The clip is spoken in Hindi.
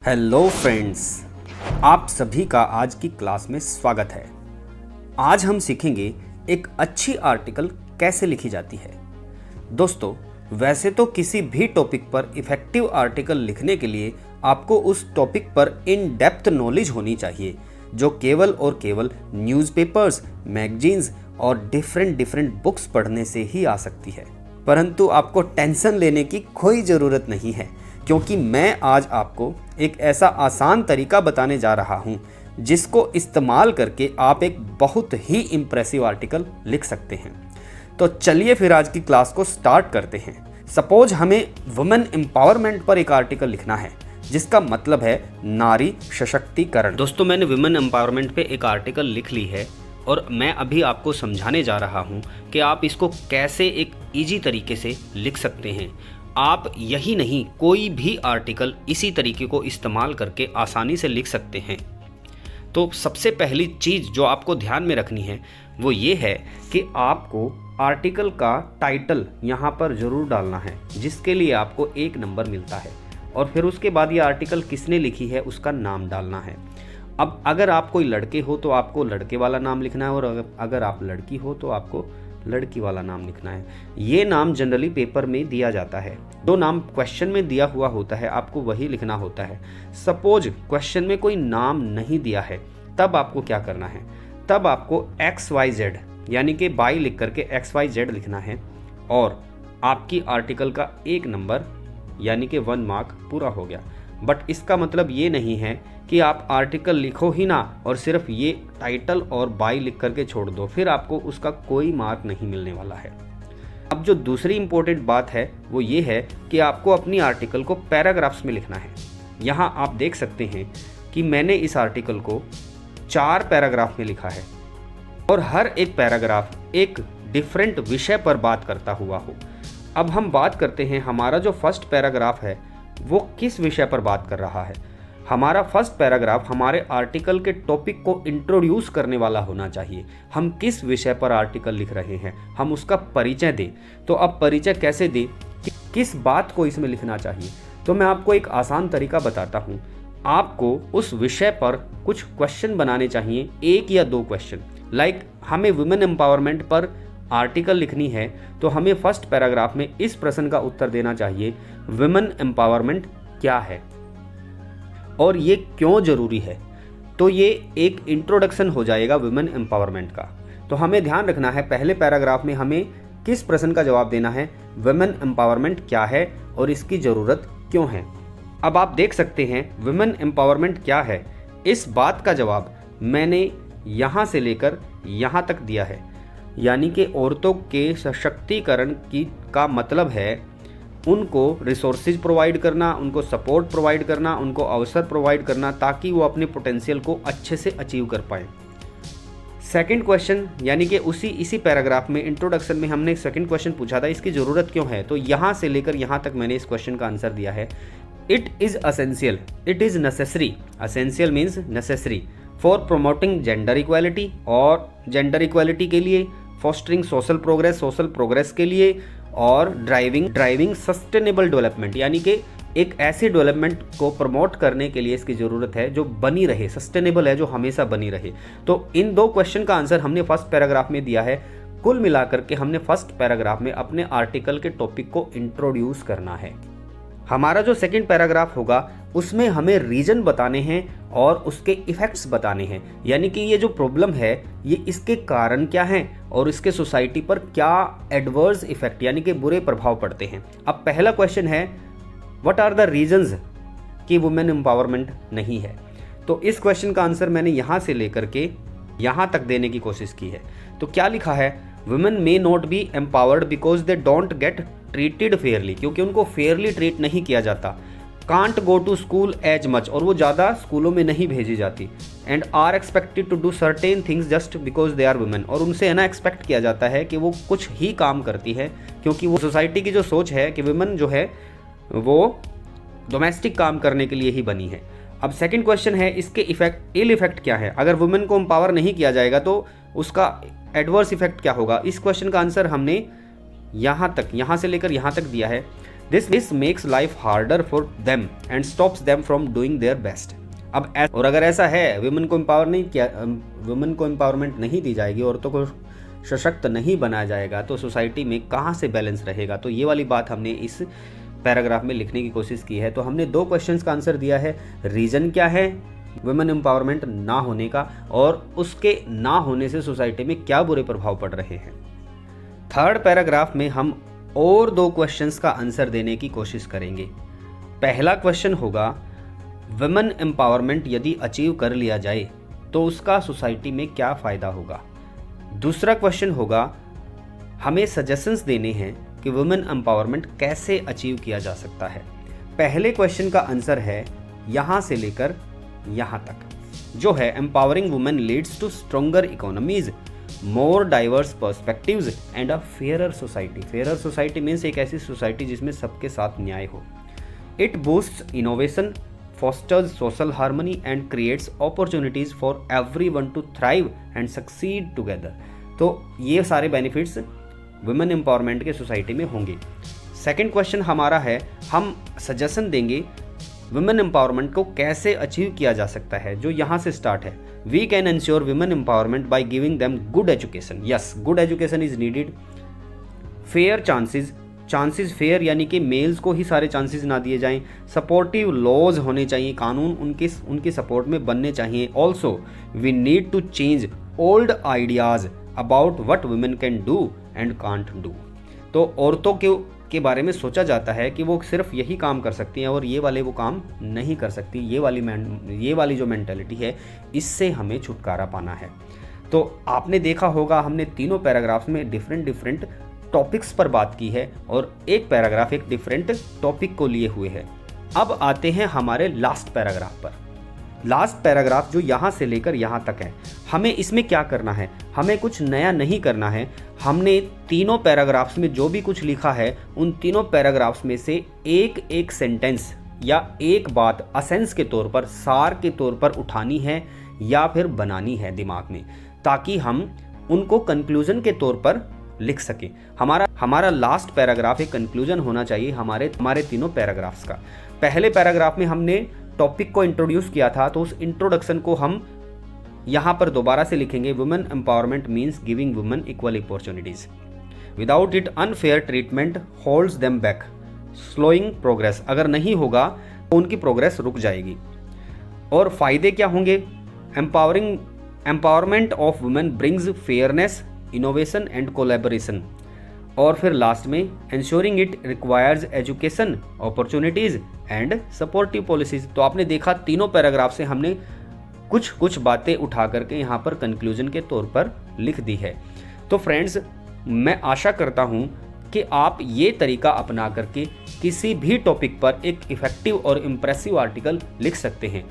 हेलो फ्रेंड्स, आप सभी का आज की क्लास में स्वागत है। आज हम सीखेंगे एक अच्छी आर्टिकल कैसे लिखी जाती है। दोस्तों, वैसे तो किसी भी टॉपिक पर इफ़ेक्टिव आर्टिकल लिखने के लिए आपको उस टॉपिक पर इन डेप्थ नॉलेज होनी चाहिए, जो केवल और केवल न्यूज़पेपर्स, मैगजीन्स और डिफरेंट बुक्स पढ़ने से ही आ सकती है। परंतु आपको टेंशन लेने की कोई ज़रूरत नहीं है, क्योंकि मैं आज आपको एक ऐसा आसान तरीका बताने जा रहा हूं, जिसको इस्तेमाल करके आप एक बहुत ही इम्प्रेसिव आर्टिकल लिख सकते हैं। तो चलिए फिर आज की क्लास को स्टार्ट करते हैं। सपोज हमें वुमेन एम्पावरमेंट पर एक आर्टिकल लिखना है, जिसका मतलब है नारी सशक्तिकरण। दोस्तों, मैंने वुमेन एम्पावरमेंट पे एक आर्टिकल लिख ली है और मैं अभी आपको समझाने जा रहा हूँ कि आप इसको कैसे एक ईजी तरीके से लिख सकते हैं। आप यही नहीं, कोई भी आर्टिकल इसी तरीके को इस्तेमाल करके आसानी से लिख सकते हैं। तो सबसे पहली चीज़ जो आपको ध्यान में रखनी है वो ये है कि आपको आर्टिकल का टाइटल यहाँ पर ज़रूर डालना है, जिसके लिए आपको 1 नंबर मिलता है। और फिर उसके बाद ये आर्टिकल किसने लिखी है उसका नाम डालना है। अब अगर आप कोई लड़के हो तो आपको लड़के वाला नाम लिखना है, और अगर आप लड़की हो तो आपको लड़की वाला नाम लिखना है। ये नाम जनरली पेपर में दिया जाता है। जो नाम क्वेश्चन में दिया हुआ होता है आपको वही लिखना होता है। सपोज क्वेश्चन में कोई नाम नहीं दिया है, तब आपको क्या करना है, तब आपको XYZ यानी कि बाई लिख करके XYZ लिखना है, और आपकी आर्टिकल का 1 नंबर यानी कि 1 मार्क पूरा हो गया। बट इसका मतलब ये नहीं है कि आप आर्टिकल लिखो ही ना और सिर्फ ये टाइटल और बाई लिख करके छोड़ दो, फिर आपको उसका कोई मार्क नहीं मिलने वाला है। अब जो दूसरी इंपॉर्टेंट बात है वो ये है कि आपको अपनी आर्टिकल को पैराग्राफ्स में लिखना है। यहाँ आप देख सकते हैं कि मैंने इस आर्टिकल को 4 पैराग्राफ में लिखा है, और हर एक पैराग्राफ एक डिफरेंट विषय पर बात करता हुआ हो। अब हम बात करते हैं हमारा जो फर्स्ट पैराग्राफ है वो किस विषय पर बात कर रहा है। हमारा फर्स्ट पैराग्राफ हमारे आर्टिकल के टॉपिक को इंट्रोड्यूस करने वाला होना चाहिए। हम किस विषय पर आर्टिकल लिख रहे हैं हम उसका परिचय दें। तो अब परिचय कैसे दें, किस बात को इसमें लिखना चाहिए, तो मैं आपको एक आसान तरीका बताता हूँ। आपको उस विषय पर कुछ क्वेश्चन बनाने चाहिए, 1 या 2 क्वेश्चन। लाइक हमें वुमेन एम्पावरमेंट पर आर्टिकल लिखनी है तो हमें फर्स्ट पैराग्राफ में इस प्रश्न का उत्तर देना चाहिए, वुमेन एम्पावरमेंट क्या है और ये क्यों ज़रूरी है। तो ये एक इंट्रोडक्शन हो जाएगा वुमेन एम्पावरमेंट का। तो हमें ध्यान रखना है पहले पैराग्राफ में हमें किस प्रश्न का जवाब देना है, वुमेन एम्पावरमेंट क्या है और इसकी ज़रूरत क्यों है। अब आप देख सकते हैं वुमेन एम्पावरमेंट क्या है, इस बात का जवाब मैंने यहाँ से लेकर यहाँ तक दिया है। यानी कि औरतों के सशक्तिकरण का मतलब है उनको रिसोर्सेज प्रोवाइड करना, उनको सपोर्ट प्रोवाइड करना, उनको अवसर प्रोवाइड करना, ताकि वो अपने पोटेंशियल को अच्छे से अचीव कर पाएँ। सेकंड क्वेश्चन यानी कि इसी पैराग्राफ में इंट्रोडक्शन में हमने सेकंड क्वेश्चन पूछा था, इसकी ज़रूरत क्यों है। तो यहाँ से लेकर यहाँ तक मैंने इस क्वेश्चन का आंसर दिया है। It is essential, it is necessary, essential means necessary for promoting gender equality, और जेंडर इक्वालिटी के लिए, फॉस्टरिंग सोशल प्रोग्रेस के लिए, और ड्राइविंग सस्टेनेबल डेवलपमेंट यानी कि एक ऐसे डेवलपमेंट को प्रमोट करने के लिए इसकी ज़रूरत है जो बनी रहे, सस्टेनेबल है, जो हमेशा बनी रहे। तो इन 2 क्वेश्चन का आंसर हमने फर्स्ट पैराग्राफ में दिया है। कुल मिलाकर के हमने फर्स्ट पैराग्राफ में अपने आर्टिकल के टॉपिक को इंट्रोड्यूस करना है। हमारा जो सेकंड पैराग्राफ होगा उसमें हमें रीजन बताने हैं और उसके इफ़ेक्ट्स बताने हैं, यानी कि ये जो प्रॉब्लम है ये इसके कारण क्या हैं और इसके सोसाइटी पर क्या एडवर्स इफेक्ट यानी कि बुरे प्रभाव पड़ते हैं। अब पहला क्वेश्चन है, व्हाट आर द रीजंस कि वुमेन एम्पावरमेंट नहीं है। तो इस क्वेश्चन का आंसर मैंने यहाँ से लेकर के यहाँ तक देने की कोशिश की है। तो क्या लिखा है, women may not be empowered because they don't get treated fairly, क्योंकि उनको फेयरली ट्रीट नहीं किया जाता। Can't go to school as much, और वो ज़्यादा स्कूलों में नहीं भेजी जाती। And are expected to do certain things just because they are women, और उनसे है ना एक्सपेक्ट किया जाता है कि वो कुछ ही काम करती है, क्योंकि वो सोसाइटी की जो सोच है कि वुमेन जो है वो डोमेस्टिक काम करने के लिए ही बनी है। अब सेकंड क्वेश्चन है, इसके इल इफेक्ट क्या है। अगर वुमेन को एम्पावर नहीं किया जाएगा तो उसका एडवर्स इफेक्ट क्या होगा। इस क्वेश्चन का आंसर हमने यहाँ से लेकर यहाँ तक दिया है। This makes life harder for them and stops them from doing their best. और अगर ऐसा है, वुमेन को एम्पावरमेंट नहीं दी जाएगी, औरतों को सशक्त नहीं बनाया जाएगा, तो सोसाइटी में कहाँ से बैलेंस रहेगा। तो ये वाली बात हमने इस पैराग्राफ में लिखने की कोशिश की है। तो हमने 2 क्वेश्चंस का आंसर दिया है, रीज़न क्या है वुमेन एम्पावरमेंट ना होने का, और उसके ना होने से सोसाइटी में क्या बुरे प्रभाव पड़ रहे हैं। थर्ड पैराग्राफ में हम और 2 क्वेश्चंस का आंसर देने की कोशिश करेंगे। पहला क्वेश्चन होगा, वुमेन एम्पावरमेंट यदि अचीव कर लिया जाए तो उसका सोसाइटी में क्या फ़ायदा होगा। दूसरा क्वेश्चन होगा, हमें सजेशंस देने हैं कि वुमेन एम्पावरमेंट कैसे अचीव किया जा सकता है। पहले क्वेश्चन का आंसर है यहाँ से लेकर यहाँ तक, जो है empowering women leads to stronger economies, more diverse perspectives and a fairer society. Fairer society means एक ऐसी सोसाइटी जिसमें सबके साथ न्याय हो। It boosts innovation, fosters social harmony and creates opportunities for everyone to thrive and succeed together। तो ये सारे बेनिफिट्स वुमेन एम्पावरमेंट के सोसाइटी में होंगे। सेकंड क्वेश्चन हमारा है, हम सजेशन देंगे वुमेन एम्पावरमेंट को कैसे अचीव किया जा सकता है, जो यहाँ से स्टार्ट है। We can ensure women empowerment by giving them good education. Yes, good education is needed. Fair chances fair यानी कि मेल्स को ही सारे चांसेस ना दिए जाएं। सपोर्टिव लॉज होने चाहिए, कानून उनके सपोर्ट में बनने चाहिए। Also we need to change old ideas about what women can do and can't do. तो औरतों के बारे में सोचा जाता है कि वो सिर्फ यही काम कर सकती हैं और ये वाले वो काम नहीं कर सकती। ये वाली जो मेंटालिटी है, इससे हमें छुटकारा पाना है। तो आपने देखा होगा, हमने तीनों पैराग्राफ्स में डिफरेंट टॉपिक्स पर बात की है और एक पैराग्राफ एक डिफरेंट टॉपिक को लिए हुए है। अब आते हैं हमारे लास्ट पैराग्राफ पर। लास्ट पैराग्राफ जो यहाँ से लेकर यहाँ तक है, हमें इसमें क्या करना है, हमें कुछ नया नहीं करना है। हमने तीनों पैराग्राफ्स में जो भी कुछ लिखा है, उन तीनों पैराग्राफ्स में से एक सेंटेंस या एक बात असेंस के तौर पर, सार के तौर पर उठानी है या फिर बनानी है दिमाग में, ताकि हम उनको कंक्लूजन के तौर पर लिख सके। हमारा लास्ट पैराग्राफ एक कंक्लूजन होना चाहिए हमारे तीनों पैराग्राफ्स का। पहले पैराग्राफ में हमने टॉपिक को इंट्रोड्यूस किया था, तो उस इंट्रोडक्शन को हम यहाँ पर दोबारा से लिखेंगे। Women empowerment means giving women equal opportunities, without it unfair treatment holds them back, slowing progress. अगर नहीं होगा तो उनकी प्रोग्रेस रुक जाएगी। और फायदे क्या होंगे, empowerment of women brings fairness, innovation and collaboration. और फिर लास्ट में ensuring it requires education, opportunities and supportive policies. तो आपने देखा तीनों पैराग्राफ से हमने कुछ बातें उठा करके यहाँ पर कंक्लूजन के तौर पर लिख दी है। तो फ्रेंड्स, मैं आशा करता हूँ कि आप ये तरीका अपना करके किसी भी टॉपिक पर एक इफ़ेक्टिव और इम्प्रेसिव आर्टिकल लिख सकते हैं।